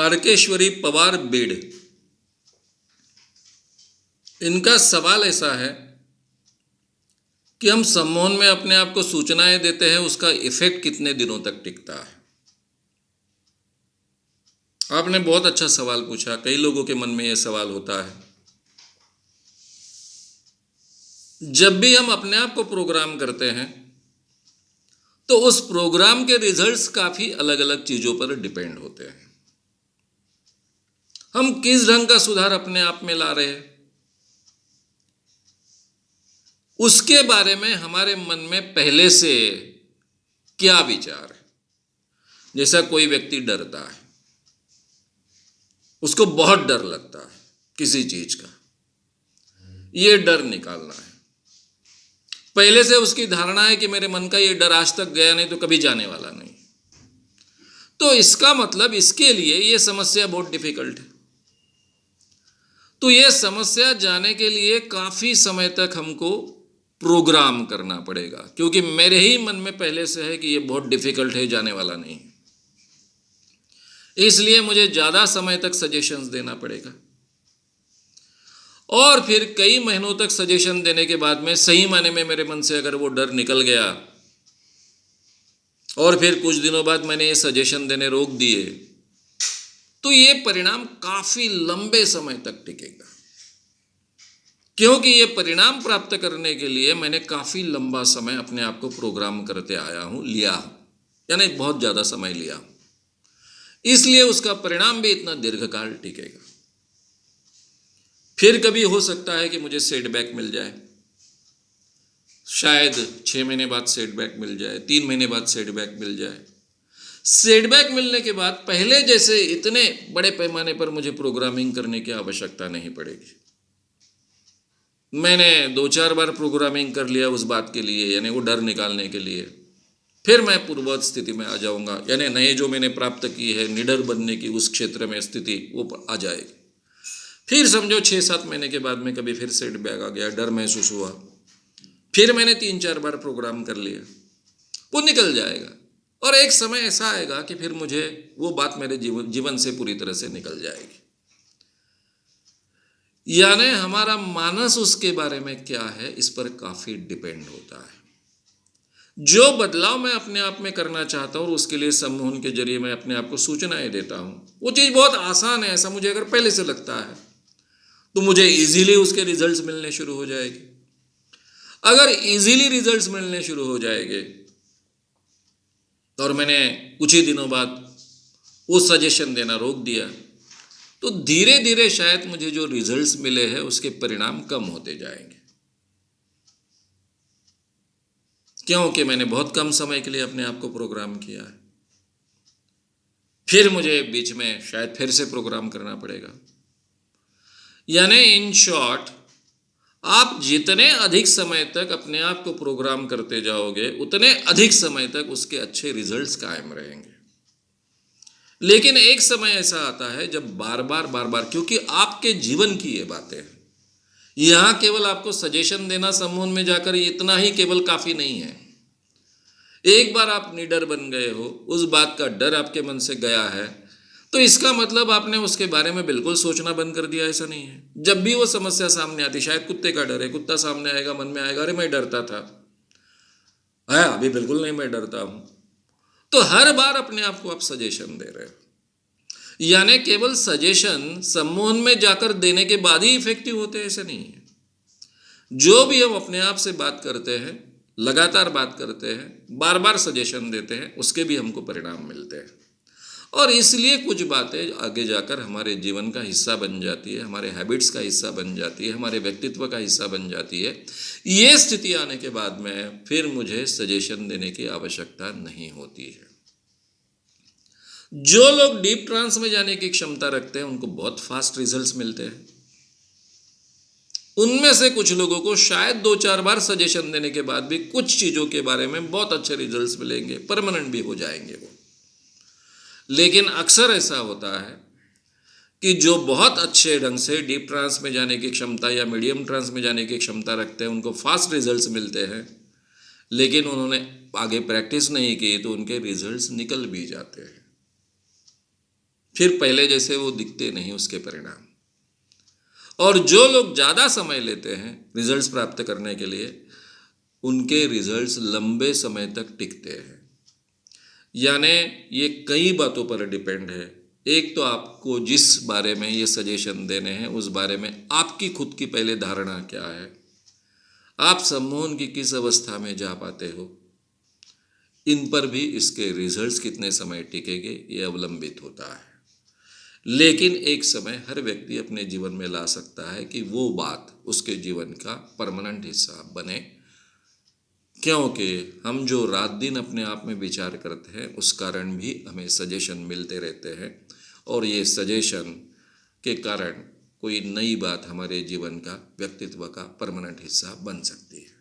तारकेश्वरी पवार बीड़, इनका सवाल ऐसा है कि हम सम्मोहन में अपने आप को सूचनाएं देते हैं, उसका इफेक्ट कितने दिनों तक टिकता है। आपने बहुत अच्छा सवाल पूछा। कई लोगों के मन में यह सवाल होता है। जब भी हम अपने आप को प्रोग्राम करते हैं तो उस प्रोग्राम के रिजल्ट्स काफी अलग अलग चीजों पर डिपेंड होते हैं। हम किस ढंग का सुधार अपने आप में ला रहे हैं, उसके बारे में हमारे मन में पहले से क्या विचार है। जैसा कोई व्यक्ति डरता है, उसको बहुत डर लगता है किसी चीज का, ये डर निकालना है। पहले से उसकी धारणा है कि मेरे मन का ये डर आज तक गया नहीं तो कभी जाने वाला नहीं, तो इसका मतलब इसके लिए ये समस्या बहुत डिफिकल्ट है। तो ये समस्या जाने के लिए काफी समय तक हमको प्रोग्राम करना पड़ेगा, क्योंकि मेरे ही मन में पहले से है कि ये बहुत डिफिकल्ट है, जाने वाला नहीं। इसलिए मुझे ज्यादा समय तक सजेशंस देना पड़ेगा, और फिर कई महीनों तक सजेशन देने के बाद में सही मायने में मेरे मन से अगर वो डर निकल गया और फिर कुछ दिनों बाद मैंने ये सजेशन देने रोक दिए, तो ये परिणाम काफी लंबे समय तक टिकेगा, क्योंकि ये परिणाम प्राप्त करने के लिए मैंने काफी लंबा समय अपने आप को प्रोग्राम करते आया हूं, यानी बहुत ज्यादा समय लिया, इसलिए उसका परिणाम भी इतना दीर्घकाल टिकेगा। फिर कभी हो सकता है कि मुझे सेटबैक मिल जाए, शायद 6 महीने बाद सेटबैक मिल जाए, 3 महीने बाद सेटबैक मिल जाए। सेटबैक मिलने के बाद पहले जैसे इतने बड़े पैमाने पर मुझे प्रोग्रामिंग करने की आवश्यकता नहीं पड़ेगी। मैंने 2-4 बार प्रोग्रामिंग कर लिया उस बात के लिए, यानी वो डर निकालने के लिए, फिर मैं पूर्ववत स्थिति में आ जाऊंगा, यानी नए जो मैंने प्राप्त की है निडर बनने की उस क्षेत्र में स्थिति वो आ जाएगी। फिर समझो 6-7 महीने के बाद में कभी फिर सेटबैक आ गया, डर महसूस हुआ, फिर मैंने 3-4 बार प्रोग्राम कर लिया, वो निकल जाएगा, और एक समय ऐसा आएगा कि फिर मुझे वो बात मेरे जीवन से पूरी तरह से निकल जाएगी। यानी हमारा मानस उसके बारे में क्या है, इस पर काफी डिपेंड होता है। जो बदलाव मैं अपने आप में करना चाहता हूं और उसके लिए सम्मोहन के जरिए मैं अपने आप को सूचनाएं देता हूं, वो चीज बहुत आसान है, ऐसा मुझे अगर पहले से लगता है तो मुझे इजीली उसके रिजल्ट्स मिलने शुरू हो जाएंगे। अगर इजीली रिजल्ट्स मिलने शुरू हो जाएंगे और मैंने कुछ ही दिनों बाद वो सजेशन देना रोक दिया, तो धीरे धीरे शायद मुझे जो रिजल्ट्स मिले हैं उसके परिणाम कम होते जाएंगे, क्योंकि मैंने बहुत कम समय के लिए अपने आप को प्रोग्राम किया है। फिर मुझे बीच में शायद फिर से प्रोग्राम करना पड़ेगा। यानी इन शॉर्ट, आप जितने अधिक समय तक अपने आप को प्रोग्राम करते जाओगे उतने अधिक समय तक उसके अच्छे रिजल्ट्स कायम रहेंगे। लेकिन एक समय ऐसा आता है जब बार बार, क्योंकि आपके जीवन की ये बातें हैं, यहां केवल आपको सजेशन देना सम्मोहन में जाकर इतना ही केवल काफी नहीं है। एक बार आप निडर बन गए हो, उस बात का डर आपके मन से गया है, तो इसका मतलब आपने उसके बारे में बिल्कुल सोचना बंद कर दिया, ऐसा नहीं है। जब भी वो समस्या सामने आती, शायद कुत्ते का डर है, कुत्ता सामने आएगा, मन में आएगा अरे मैं डरता था, अभी बिल्कुल नहीं मैं डरता हूं, तो हर बार अपने आप को आप सजेशन दे रहे हो। यानी केवल सजेशन सम्मोहन में जाकर देने के बाद ही इफेक्टिव होते हैं, ऐसा नहीं है। जो भी हम अपने आप से बात करते हैं, लगातार बात करते हैं, बार बार सजेशन देते हैं, उसके भी हमको परिणाम मिलते हैं, और इसलिए कुछ बातें आगे जाकर हमारे जीवन का हिस्सा बन जाती है, हमारे हैबिट्स का हिस्सा बन जाती है, हमारे व्यक्तित्व का हिस्सा बन जाती है। ये स्थिति आने के बाद में फिर मुझे सजेशन देने की आवश्यकता नहीं होती है। जो लोग डीप ट्रांस में जाने की क्षमता रखते हैं उनको बहुत फास्ट रिजल्ट्स मिलते हैं। उनमें से कुछ लोगों को शायद 2-4 बार सजेशन देने के बाद भी कुछ चीजों के बारे में बहुत अच्छे रिजल्ट्स मिलेंगे, परमानेंट भी हो जाएंगे वो। लेकिन अक्सर ऐसा होता है कि जो बहुत अच्छे ढंग से डीप ट्रांस में जाने की क्षमता या मीडियम ट्रांस में जाने की क्षमता रखते हैं, उनको फास्ट रिजल्ट्स मिलते हैं, लेकिन उन्होंने आगे प्रैक्टिस नहीं की तो उनके रिजल्ट्स निकल भी जाते हैं। फिर पहले जैसे वो दिखते नहीं उसके परिणाम। और जो लोग ज़्यादा समय लेते हैं रिजल्ट्स प्राप्त करने के लिए, उनके रिजल्ट्स लंबे समय तक टिकते हैं। यानी ये कई बातों पर डिपेंड है। एक तो आपको जिस बारे में ये सजेशन देने हैं उस बारे में आपकी खुद की पहले धारणा क्या है, आप सम्मोहन की किस अवस्था में जा पाते हो, इन पर भी इसके रिजल्ट्स कितने समय टिकेंगे ये अवलंबित होता है। लेकिन एक समय हर व्यक्ति अपने जीवन में ला सकता है कि वो बात उसके जीवन का परमानेंट हिस्सा बने, क्योंकि हम जो रात दिन अपने आप में विचार करते हैं उस कारण भी हमें सजेशन मिलते रहते हैं, और ये सजेशन के कारण कोई नई बात हमारे जीवन का, व्यक्तित्व का परमानेंट हिस्सा बन सकती है।